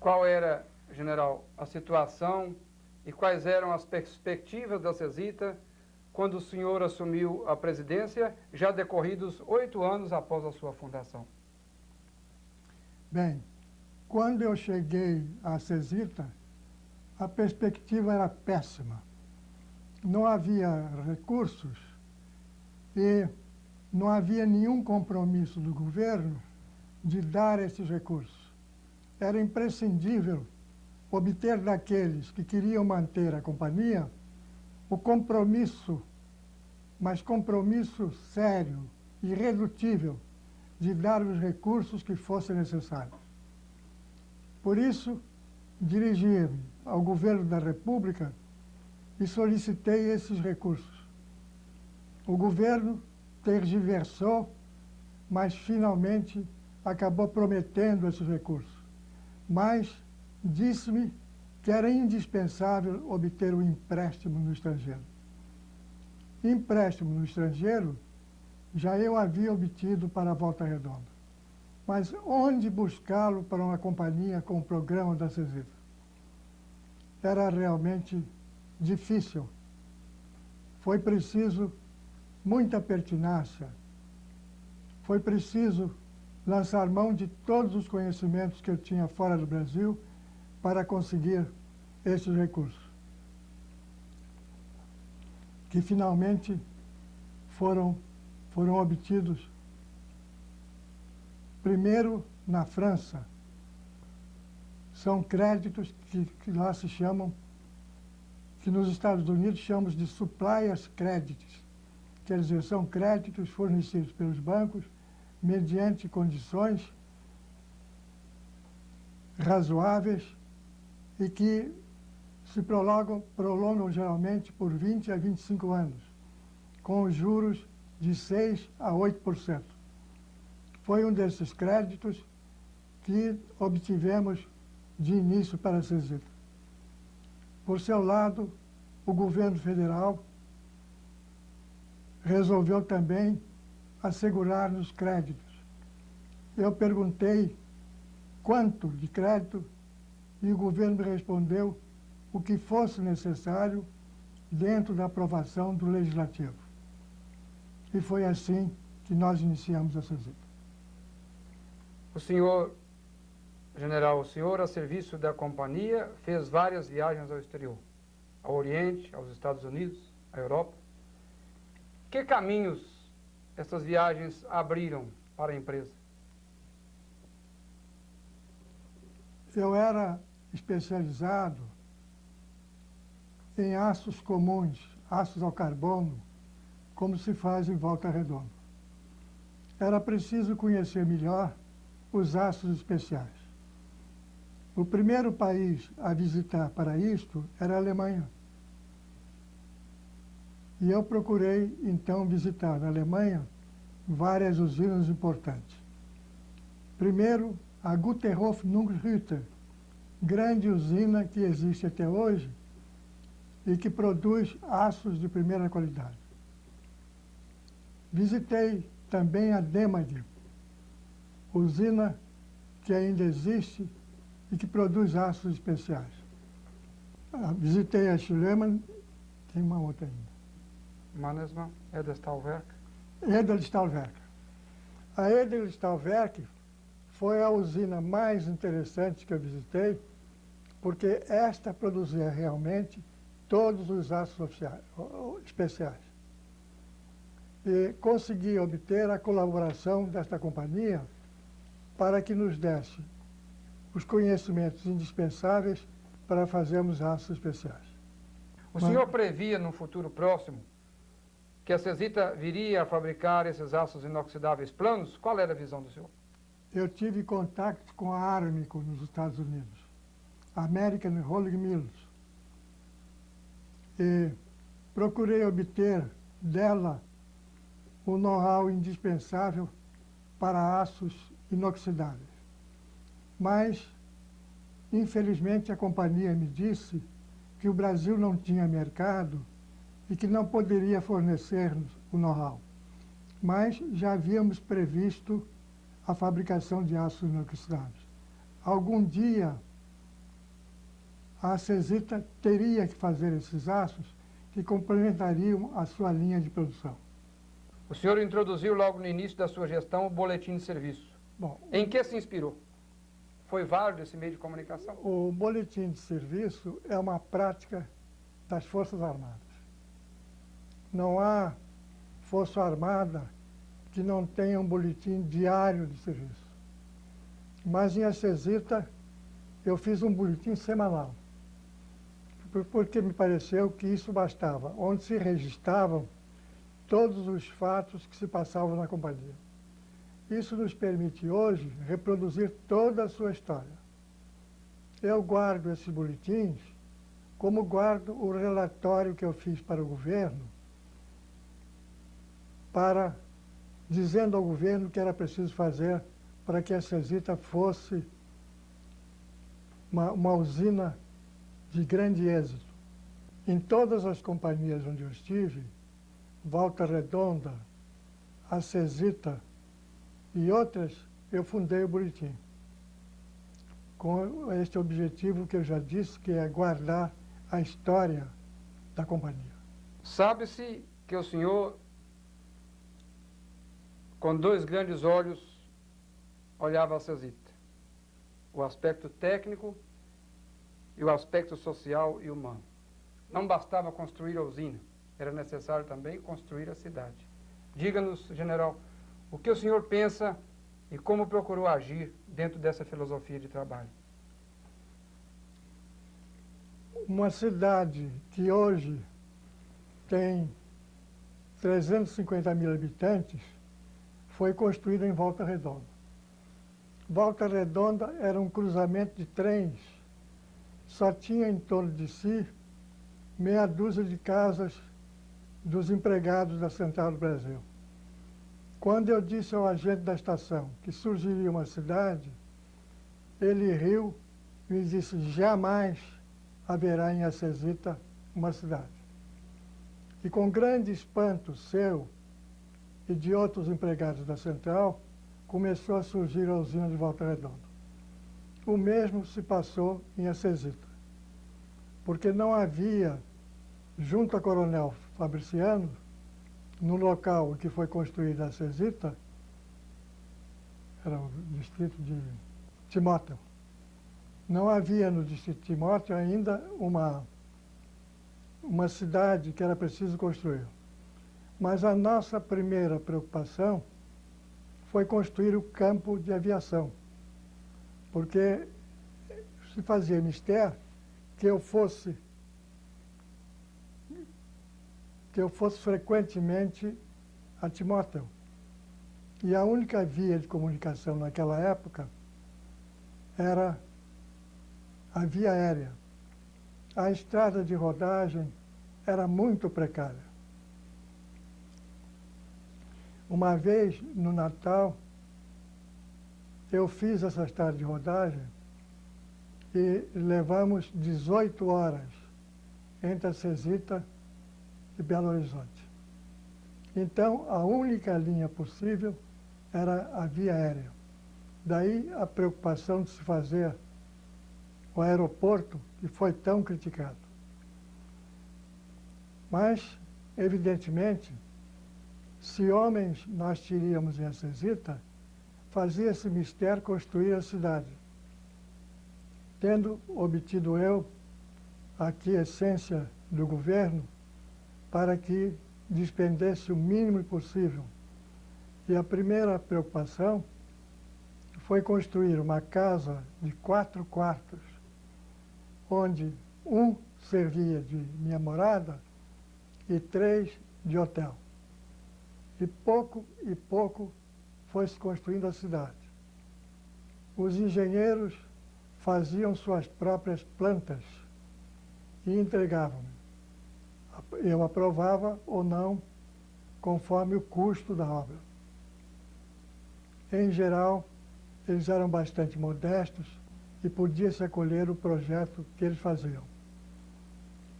qual era, general, a situação e quais eram as perspectivas da CESITA quando o senhor assumiu a presidência, já decorridos 8 anos após a sua fundação? Bem, quando eu cheguei à CESITA, a perspectiva era péssima. Não havia recursos e não havia nenhum compromisso do governo de dar esses recursos. Era imprescindível obter daqueles que queriam manter a companhia o compromisso, mas compromisso sério, irredutível, de dar os recursos que fossem necessários. Por isso, dirigi-me ao governo da República e solicitei esses recursos. O governo tergiversou, mas finalmente acabou prometendo esses recursos. Mas disse-me que era indispensável obter um empréstimo no estrangeiro. Empréstimo no estrangeiro já eu havia obtido para a Volta Redonda. Mas onde buscá-lo para uma companhia com o programa da CESITA? Era realmente difícil. Foi preciso muita pertinácia. Foi preciso lançar mão de todos os conhecimentos que eu tinha fora do Brasil para conseguir esses recursos, que finalmente foram obtidos primeiro na França. São créditos que lá se chamam, que nos Estados Unidos chamamos de suppliers credits. Quer dizer, são créditos fornecidos pelos bancos mediante condições razoáveis e que se prolongam geralmente por 20 a 25 anos, com os juros de 6 a 8%. Foi um desses créditos que obtivemos de início para a CESITA. Por seu lado, o governo federal resolveu também assegurar-nos créditos. Eu perguntei quanto de crédito e o governo me respondeu o que fosse necessário dentro da aprovação do Legislativo. E foi assim que nós iniciamos a CESITA. O senhor, general, o senhor, a serviço da companhia, fez várias viagens ao exterior, ao Oriente, aos Estados Unidos, à Europa. Que caminhos essas viagens abriram para a empresa? Eu era especializado em aços comuns, aços ao carbono, como se faz em Volta Redonda. Era preciso conhecer melhor os aços especiais. O primeiro país a visitar para isto era a Alemanha. E eu procurei, então, visitar na Alemanha várias usinas importantes. Primeiro, a Güterhof Nunghütte, grande usina que existe até hoje e que produz aços de primeira qualidade. Visitei também a Demag, usina que ainda existe e que produz aços especiais. Visitei a Schlemann, tem uma outra ainda. Mannesmann, Edelstahlwerk. Edelstahlwerk. A Edelstahlwerk foi a usina mais interessante que eu visitei, porque esta produzia realmente todos os aços especiais. E consegui obter a colaboração desta companhia para que nos desse os conhecimentos indispensáveis para fazermos aços especiais. O senhor previa, no futuro próximo, que a CESITA viria a fabricar esses aços inoxidáveis planos? Qual era a visão do senhor? Eu tive contato com a Armico nos Estados Unidos, American Rolling Mills, e procurei obter dela o know-how indispensável para aços inoxidáveis. Mas, infelizmente, a companhia me disse que o Brasil não tinha mercado e que não poderia fornecer-nos o know-how. Mas já havíamos previsto a fabricação de aços inoxidáveis. Algum dia a Cesita teria que fazer esses aços que complementariam a sua linha de produção. O senhor introduziu logo no início da sua gestão o boletim de serviço. Bom, Em que se inspirou? Foi válido esse meio de comunicação? o boletim de serviço é uma prática das Forças Armadas. Não há Força Armada que não tenha um boletim diário de serviço. Mas em Acesita eu fiz um boletim semanal, porque me pareceu que isso bastava, onde se registravam todos os fatos que se passavam na companhia. Isso nos permite hoje reproduzir toda a sua história. Eu guardo esses boletins como guardo o relatório que eu fiz para o governo, dizendo ao governo o que era preciso fazer para que a Cesita fosse uma usina de grande êxito. Em todas as companhias onde eu estive, Volta Redonda, a Cesita e outras, eu fundei o boletim, com este objetivo que eu já disse, que é guardar a história da companhia. Sabe-se que o senhor, com dois grandes olhos, olhava a Cesita: o aspecto técnico e o aspecto social e humano. Não bastava construir a usina, era necessário também construir a cidade. Diga-nos, general, o que o senhor pensa e como procurou agir dentro dessa filosofia de trabalho? Uma cidade que hoje tem 350 mil habitantes foi construída em Volta Redonda. Volta Redonda era um cruzamento de trens, só tinha em torno de si meia dúzia de casas dos empregados da Central do Brasil. Quando eu disse ao agente da estação que surgiria uma cidade, ele riu e me disse: jamais haverá em Acesita uma cidade. E com grande espanto seu e de outros empregados da Central, começou a surgir a usina de Volta Redonda. O mesmo se passou em Acesita, porque não havia, junto a Coronel Fabriciano, no local que foi construída a Acesita, era o distrito de Timóteo, não havia no distrito de Timóteo ainda uma cidade que era preciso construir. Mas a nossa primeira preocupação foi construir o campo de aviação, porque se fazia mister que eu fosse frequentemente a Timóteo. E a única via de comunicação naquela época era a via aérea. A estrada de rodagem era muito precária. Uma vez, no Natal, eu fiz essa estrada de rodagem e levamos 18 horas entre a Cesita e Belo Horizonte. Então, a única linha possível era a via aérea. Daí a preocupação de se fazer o aeroporto, que foi tão criticado. Mas, evidentemente, se homens nós teríamos em Acesita, fazia-se mister construir a cidade. Tendo obtido eu a quiescência do governo para que despendesse o mínimo possível. E a primeira preocupação foi construir uma casa de 4 quartos, onde um servia de minha morada e 3 de hotel. E pouco foi-se construindo a cidade. Os engenheiros faziam suas próprias plantas e entregavam-me. Eu aprovava ou não, conforme o custo da obra. Em geral, eles eram bastante modestos e podia-se acolher o projeto que eles faziam.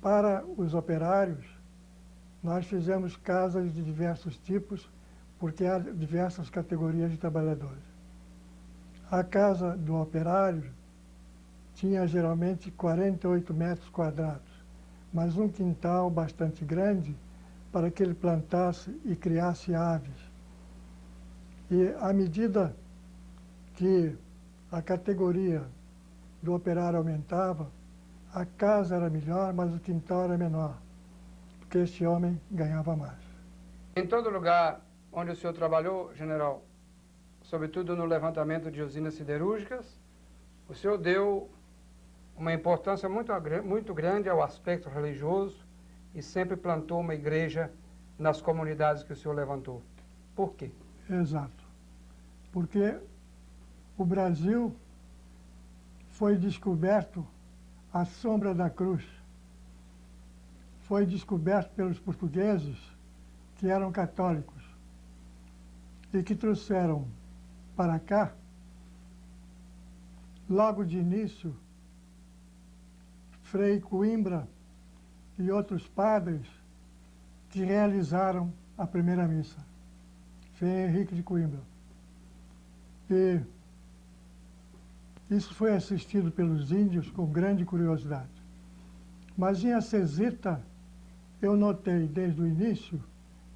Para os operários, nós fizemos casas de diversos tipos, porque há diversas categorias de trabalhadores. A casa do operário tinha geralmente 48 metros quadrados, mas um quintal bastante grande para que ele plantasse e criasse aves. E à medida que a categoria do operário aumentava, a casa era melhor, mas o quintal era menor, porque este homem ganhava mais. Em todo lugar onde o senhor trabalhou, general, sobretudo no levantamento de usinas siderúrgicas, o senhor deu uma importância muito grande ao aspecto religioso e sempre plantou uma igreja nas comunidades que o senhor levantou. Por quê? Exato. Porque o Brasil foi descoberto à sombra da cruz. Foi descoberto pelos portugueses, que eram católicos, e que trouxeram para cá, logo de início, Frei Coimbra e outros padres que realizaram a primeira missa. Frei Henrique de Coimbra. E isso foi assistido pelos índios com grande curiosidade. Mas em Acesita, eu notei desde o início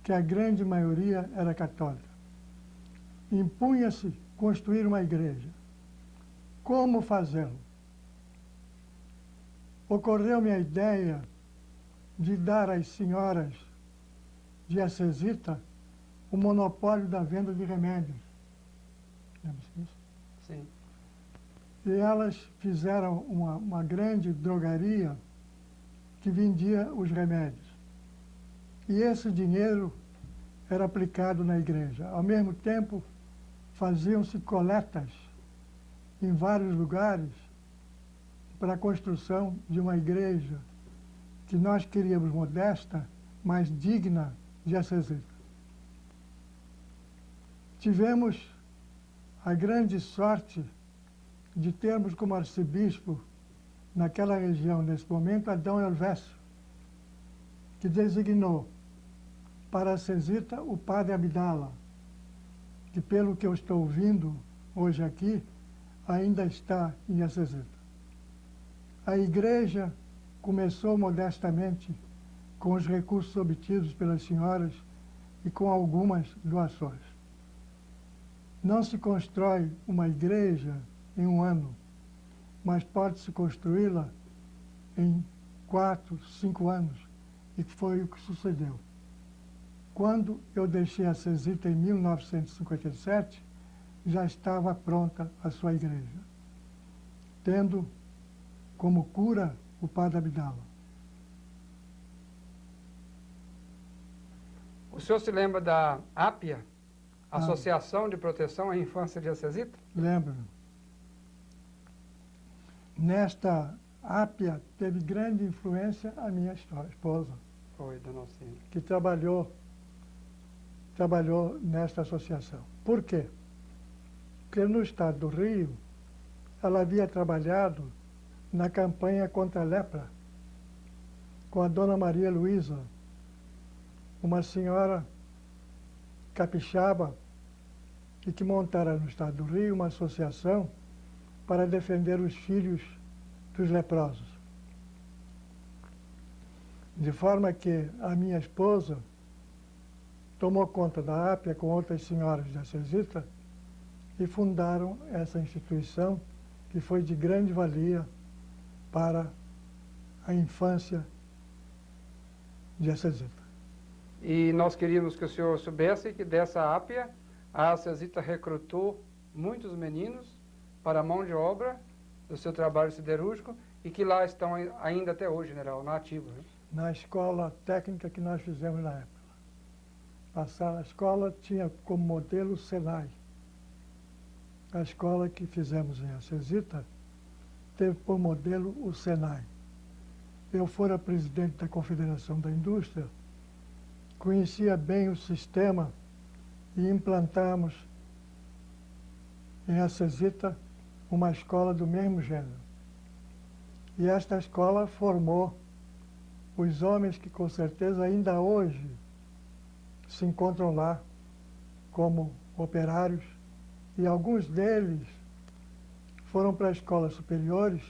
que a grande maioria era católica. Impunha-se construir uma igreja. Como fazê-lo? Ocorreu-me a ideia de dar às senhoras de Acesita o monopólio da venda de remédios. Lembra-se disso? Sim. E elas fizeram uma grande drogaria que vendia os remédios. E esse dinheiro era aplicado na igreja. Ao mesmo tempo, faziam-se coletas em vários lugares para a construção de uma igreja que nós queríamos modesta, mas digna de Acesita. Tivemos a grande sorte de termos como arcebispo, naquela região, nesse momento, Adão Helvécio, que designou para Acesita o padre Abdala, que, pelo que eu estou ouvindo hoje aqui, ainda está em Acesita. A igreja começou modestamente com os recursos obtidos pelas senhoras e com algumas doações. Não se constrói uma igreja em um ano, mas pode-se construí-la em 4, 5 anos, e foi o que sucedeu. Quando eu deixei Acesita em 1957, já estava pronta a sua igreja, tendo como cura o padre Abdala. O senhor se lembra da APIA, Associação de Proteção à Infância de Acesita? Lembro-me. Nesta ápia teve grande influência a minha esposa, Foi, dona Alcina. que trabalhou nesta associação. Por quê? Porque no estado do Rio, ela havia trabalhado na campanha contra a lepra, com a dona Maria Luísa, uma senhora capixaba, e que montara no estado do Rio uma associação para defender os filhos dos leprosos. De forma que a minha esposa tomou conta da ápia com outras senhoras de Acesita e fundaram essa instituição que foi de grande valia para a infância de Acesita. E nós queríamos que o senhor soubesse que dessa ápia, a Acesita recrutou muitos meninos para a mão de obra do seu trabalho siderúrgico e que lá estão ainda até hoje, general, na ativa. Né? Na escola técnica que nós fizemos na época. A escola tinha como modelo o Senai. A escola que fizemos em Acesita teve por modelo o Senai. Eu fora presidente da Confederação da Indústria, conhecia bem o sistema e implantamos em Acesita uma escola do mesmo gênero. E esta escola formou os homens que, com certeza, ainda hoje se encontram lá como operários, e alguns deles foram para escolas superiores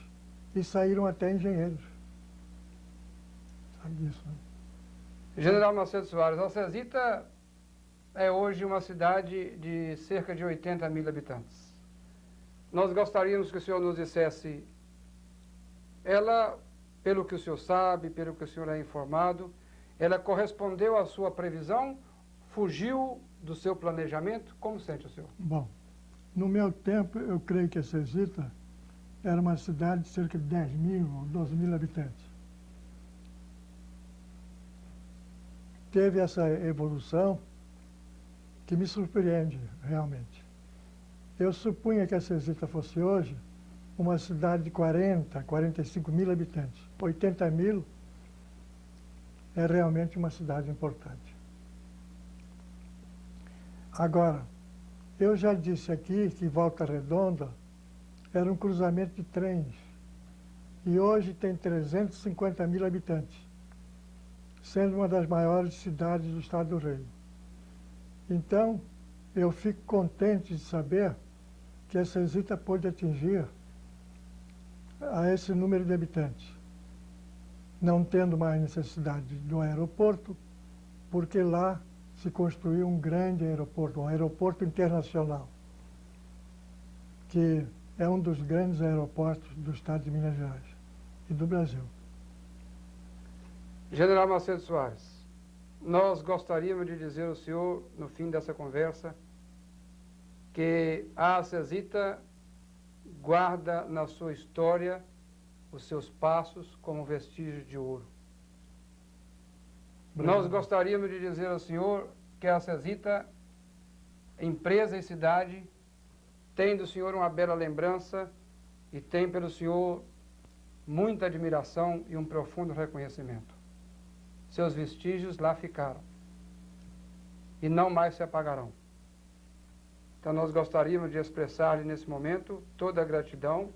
e saíram até engenheiros. Sabe disso, né? General Macedo Soares, Alcesita é hoje uma cidade de cerca de 80 mil habitantes. Nós gostaríamos que o senhor nos dissesse, ela, pelo que o senhor sabe, pelo que o senhor é informado, ela correspondeu à sua previsão? Fugiu do seu planejamento? Como sente o senhor? Bom, no meu tempo, eu creio que Alcesita era uma cidade de cerca de 10 mil ou 12 mil habitantes. Teve essa evolução que me surpreende, realmente. Eu supunha que Alcesita fosse hoje uma cidade de 40, 45 mil habitantes. 80 mil é realmente uma cidade importante. Agora, eu já disse aqui que Volta Redonda era um cruzamento de trens e hoje tem 350 mil habitantes, sendo uma das maiores cidades do estado do Rio. Então, eu fico contente de saber que Alcesita pôde atingir a esse número de habitantes, não tendo mais necessidade do aeroporto, porque lá se construiu um grande aeroporto, um aeroporto internacional, que é um dos grandes aeroportos do estado de Minas Gerais e do Brasil. General Macedo Soares, nós gostaríamos de dizer ao senhor, no fim dessa conversa, que a Alcesita guarda na sua história os seus passos como vestígios de ouro. Nós gostaríamos de dizer ao senhor que a Alcesita, empresa e cidade, tem do senhor uma bela lembrança e tem pelo senhor muita admiração e um profundo reconhecimento. Seus vestígios lá ficaram e não mais se apagarão. Então nós gostaríamos de expressar-lhe nesse momento toda a gratidão,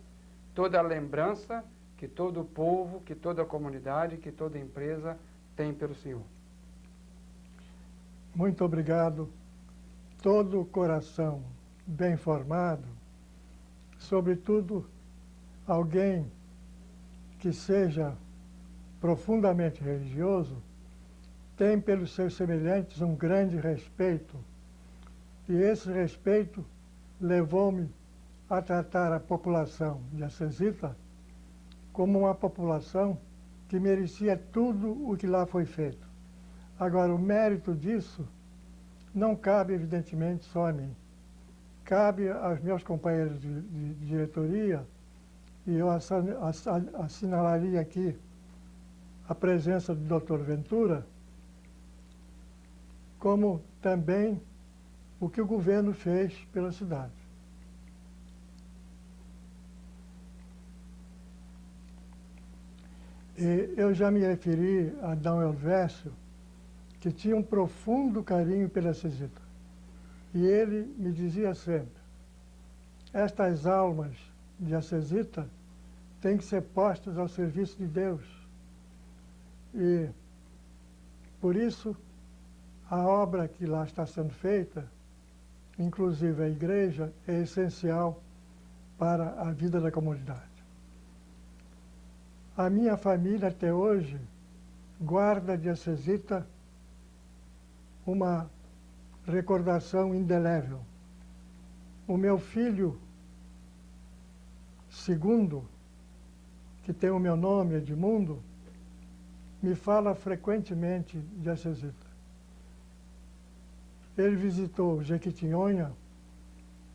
toda a lembrança que todo o povo, que toda a comunidade, que toda a empresa tem pelo senhor. Muito obrigado. Todo o coração bem formado, sobretudo alguém que seja profundamente religioso, tem pelos seus semelhantes um grande respeito. E esse respeito levou-me a tratar a população de Alcesita como uma população que merecia tudo o que lá foi feito. Agora, o mérito disso não cabe, evidentemente, só a mim. Cabe aos meus companheiros de diretoria, e eu assinalaria aqui a presença do Dr. Ventura, como também o que o governo fez pela cidade. E eu já me referi a D. Elvésio, que tinha um profundo carinho pela Alcesita. E ele me dizia sempre, estas almas de Alcesita têm que ser postas ao serviço de Deus. E, por isso, a obra que lá está sendo feita, inclusive a igreja, é essencial para a vida da comunidade. A minha família, até hoje, guarda de Alcesita uma recordação indelével. O meu filho segundo, que tem o meu nome, Edmundo, me fala frequentemente de Alcesita. Ele visitou Jequitinhonha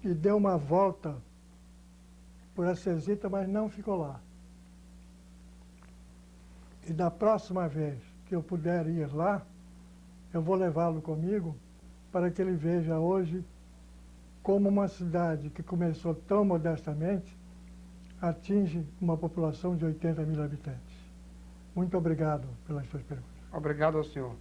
e deu uma volta por Alcesita, mas não ficou lá. E da próxima vez que eu puder ir lá, eu vou levá-lo comigo para que ele veja hoje como uma cidade que começou tão modestamente atinge uma população de 80 mil habitantes. Muito obrigado pelas suas perguntas. Obrigado ao senhor.